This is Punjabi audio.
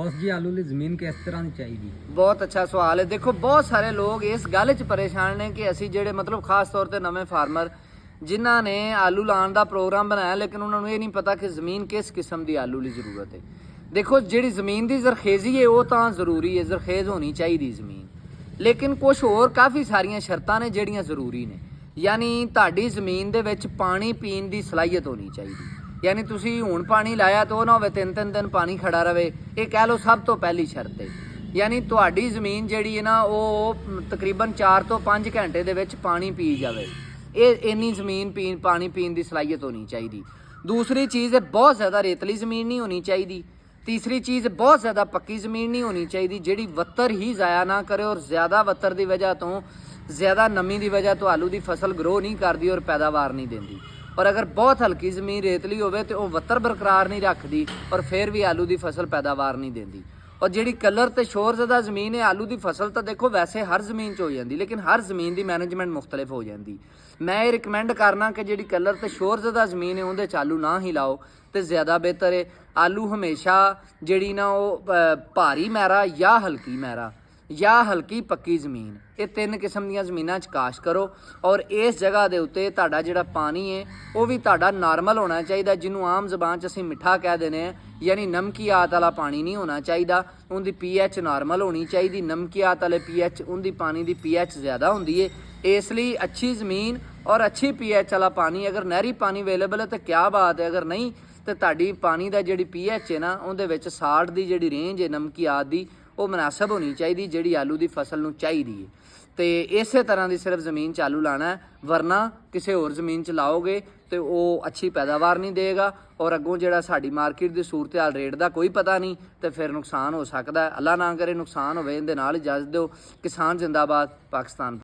ਬੌਸ ਜੀ ਆਲੂ ਲਈ ਜ਼ਮੀਨ ਕਿਸ ਤਰ੍ਹਾਂ ਦੀ ਚਾਹੀਦੀ? ਬਹੁਤ ਅੱਛਾ ਸਵਾਲ ਹੈ। ਦੇਖੋ ਬਹੁਤ ਸਾਰੇ ਲੋਕ ਇਸ ਗੱਲ 'ਚ ਪਰੇਸ਼ਾਨ ਨੇ ਕਿ ਅਸੀਂ ਜਿਹੜੇ ਮਤਲਬ ਖਾਸ ਤੌਰ ਤੇ ਨਵੇਂ ਫਾਰਮਰ ਜਿਨ੍ਹਾਂ ਨੇ ਆਲੂ ਲਾਉਣ ਦਾ ਪ੍ਰੋਗਰਾਮ ਬਣਾਇਆ, ਲੇਕਿਨ ਉਹਨਾਂ ਨੂੰ ਇਹ ਨਹੀਂ ਪਤਾ ਕਿ ਜ਼ਮੀਨ ਕਿਸ ਕਿਸਮ ਦੀ ਆਲੂ ਲਈ ਜ਼ਰੂਰਤ ਹੈ। ਦੇਖੋ ਜਿਹੜੀ ਜ਼ਮੀਨ ਦੀ ਜ਼ਰਖੇਜ਼ੀ ਹੈ ਉਹ ਤਾਂ ਜ਼ਰੂਰੀ ਹੈ, ਜ਼ਰਖੇਜ਼ ਹੋਣੀ ਚਾਹੀਦੀ ਜ਼ਮੀਨ, ਲੇਕਿਨ ਕੁਝ ਹੋਰ ਕਾਫੀ ਸਾਰੀਆਂ ਸ਼ਰਤਾਂ ਨੇ ਜਿਹੜੀਆਂ ਜ਼ਰੂਰੀ ਨੇ। ਯਾਨੀ ਤੁਹਾਡੀ ਜ਼ਮੀਨ ਦੇ ਵਿੱਚ ਪਾਣੀ ਪੀਣ ਦੀ ਸਲਾਹੀਅਤ ਹੋਣੀ ਚਾਹੀਦੀ। ਯਾਨੀ ਤੁਸੀਂ ਹੁਣ ਪਾਣੀ ਲਾਇਆ ਤਾਂ ਉਹ ਨਾ ਹੋਵੇ 3-3 ਦਿਨ ਪਾਣੀ ਖੜਾ ਰਵੇ, ਇਹ ਕਹਿ ਲਓ ਸਭ ਤੋਂ ਪਹਿਲੀ ਸ਼ਰਤ ਹੈ। ਯਾਨੀ ਤੁਹਾਡੀ ਜ਼ਮੀਨ ਜਿਹੜੀ ਹੈ ਨਾ ਉਹ ਤਕਰੀਬਨ 4 ਤੋਂ 5 ਘੰਟੇ ਦੇ ਵਿੱਚ ਪਾਣੀ ਪੀ ਜਾਵੇ, ਇਹ ਇੰਨੀ ਜ਼ਮੀਨ ਪਾਣੀ ਪੀਣ ਦੀ ਸਲਾਹੀਅਤ ਹੋਣੀ ਚਾਹੀਦੀ। ਦੂਸਰੀ ਚੀਜ਼ ਹੈ ਬਹੁਤ ਜ਼ਿਆਦਾ ਰੇਤਲੀ ਜ਼ਮੀਨ ਨਹੀਂ ਹੋਣੀ ਚਾਹੀਦੀ। ਤੀਸਰੀ ਚੀਜ਼ ਬਹੁਤ ਜ਼ਿਆਦਾ ਪੱਕੀ ਜ਼ਮੀਨ ਨਹੀਂ ਹੋਣੀ ਚਾਹੀਦੀ ਜਿਹੜੀ ਵੱਤਰ ਹੀ ਜ਼ਾਇਆ ਨਾ ਕਰੇ, ਔਰ ਜ਼ਿਆਦਾ ਵੱਤਰ ਦੀ ਵਜ੍ਹਾ ਤੋਂ, ਜ਼ਿਆਦਾ ਨਮੀ ਦੀ ਵਜ੍ਹਾ ਤੋਂ ਆਲੂ ਦੀ ਫਸਲ ਗਰੋ ਨਹੀਂ ਕਰਦੀ ਔਰ ਪੈਦਾਵਾਰ ਨਹੀਂ ਦਿੰਦੀ। ਔਰ ਅਗਰ ਬਹੁਤ ਹਲਕੀ ਜ਼ਮੀਨ ਰੇਤਲੀ ਹੋਵੇ ਤੇ ਉਹ ਵੱਤਰ ਬਰਕਰਾਰ ਨਹੀਂ ਰੱਖਦੀ ਔਰ ਫਿਰ ਵੀ ਆਲੂ ਦੀ ਫਸਲ ਪੈਦਾਵਾਰ ਨਹੀਂ ਦਿੰਦੀ। ਔਰ ਜਿਹੜੀ ਕਲਰ ਤੇ ਸ਼ੋਰ ਜ਼ਿਆਦਾ ਜ਼ਮੀਨ ਹੈ, ਆਲੂ ਦੀ ਫਸਲ ਤਾਂ ਦੇਖੋ ਵੈਸੇ ਹਰ ਜ਼ਮੀਨ 'ਚ ਹੋ ਜਾਂਦੀ, ਲੇਕਿਨ ਹਰ ਜ਼ਮੀਨ ਦੀ ਮੈਨੇਜਮੈਂਟ ਮੁਖਤਲਿਫ ਹੋ ਜਾਂਦੀ। ਮੈਂ ਇਹ ਰਿਕਮੈਂਡ ਕਰਨਾ ਕਿ ਜਿਹੜੀ ਕਲਰ ਤੇ ਸ਼ੋਰ ਜ਼ਿਆਦਾ ਜ਼ਮੀਨ ਹੈ ਉਹਦੇ 'ਚ ਆਲੂ ਨਾ ਹੀ ਲਾਓ ਤੇ ਜ਼ਿਆਦਾ ਬਿਹਤਰ ਹੈ। ਆਲੂ ਹਮੇਸ਼ਾ ਜਿਹੜੀ ਨਾ ਉਹ ਭਾਰੀ ਮਹਿਰਾ ਜਾਂ ਹਲਕੀ ਮਹਿਰਾ ਜਾਂ ਹਲਕੀ ਪੱਕੀ ਜ਼ਮੀਨ, ਇਹ 3 ਕਿਸਮ ਦੀਆਂ ਜ਼ਮੀਨਾਂ 'ਚ ਕਾਸ਼ ਕਰੋ। ਔਰ ਇਸ ਜਗ੍ਹਾ ਦੇ ਉੱਤੇ ਤੁਹਾਡਾ ਜਿਹੜਾ ਪਾਣੀ ਹੈ ਉਹ ਵੀ ਤੁਹਾਡਾ ਨਾਰਮਲ ਹੋਣਾ ਚਾਹੀਦਾ, ਜਿਹਨੂੰ ਆਮ ਜ਼ਬਾਨ 'ਚ ਅਸੀਂ ਮਿੱਠਾ ਕਹਿ ਦਿੰਦੇ ਹਾਂ। ਯਾਨੀ ਨਮਕੀਆਤ ਵਾਲਾ ਪਾਣੀ ਨਹੀਂ ਹੋਣਾ ਚਾਹੀਦਾ, ਉਹਦੀ pH ਨਾਰਮਲ ਹੋਣੀ ਚਾਹੀਦੀ। ਨਮਕੀਆਤ ਵਾਲੇ pH, ਉਹਦੀ ਪਾਣੀ ਦੀ pH ਜ਼ਿਆਦਾ ਹੁੰਦੀ ਹੈ। ਇਸ ਲਈ ਅੱਛੀ ਜ਼ਮੀਨ ਔਰ ਅੱਛੀ pH ਵਾਲਾ ਪਾਣੀ, ਅਗਰ ਨਹਿਰੀ ਪਾਣੀ ਅਵੇਲੇਬਲ ਹੈ ਤਾਂ ਕਿਆ ਬਾਤ ਹੈ, ਅਗਰ ਨਹੀਂ ਤੇ ਤੁਹਾਡੀ ਪਾਣੀ ਦਾ ਜਿਹੜੀ pH ਹੈ ਨਾ ਉਹਦੇ ਵਿੱਚ 60 ਦੀ ਜਿਹੜੀ ਰੇਂਜ ਹੈ ਨਮਕੀਆਤ ਦੀ, ਉਹ ਮੁਨਾਸਬ ਹੋਣੀ ਚਾਹੀਦੀ ਜਿਹੜੀ ਆਲੂ ਦੀ ਫਸਲ ਨੂੰ ਚਾਹੀਦੀ ਹੈ। ਤੇ ਇਸੇ ਤਰ੍ਹਾਂ ਦੀ ਸਿਰਫ ਜ਼ਮੀਨ 'ਚ ਆਲੂ ਲਾਣਾ ਹੈ, ਵਰਨਾ ਕਿਸੇ ਹੋਰ ਜ਼ਮੀਨ 'ਚ ਲਾਓਗੇ ਤੇ ਉਹ ਅੱਛੀ ਪੈਦਾਵਾਰ ਨਹੀਂ ਦੇਗਾ ਔਰ ਅੱਗੋਂ ਜਿਹੜਾ ਸਾਡੀ ਮਾਰਕੀਟ ਦੀ ਸੂਰਤ ਹਾਲ ਰੇਟ ਦਾ ਕੋਈ ਪਤਾ ਨਹੀਂ ਤੇ ਫਿਰ ਨੁਕਸਾਨ ਹੋ ਸਕਦਾ ਹੈ। ਅੱਲਾ ਨਾ ਕਰੇ ਨੁਕਸਾਨ ਹੋਵੇ। ਇਹਦੇ ਨਾਲ ਇਜਾਜ਼ਤ ਦਿਓ। ਕਿਸਾਨ ਜ਼ਿੰਦਾਬਾਦ, ਪਾਕਿਸਤਾਨ।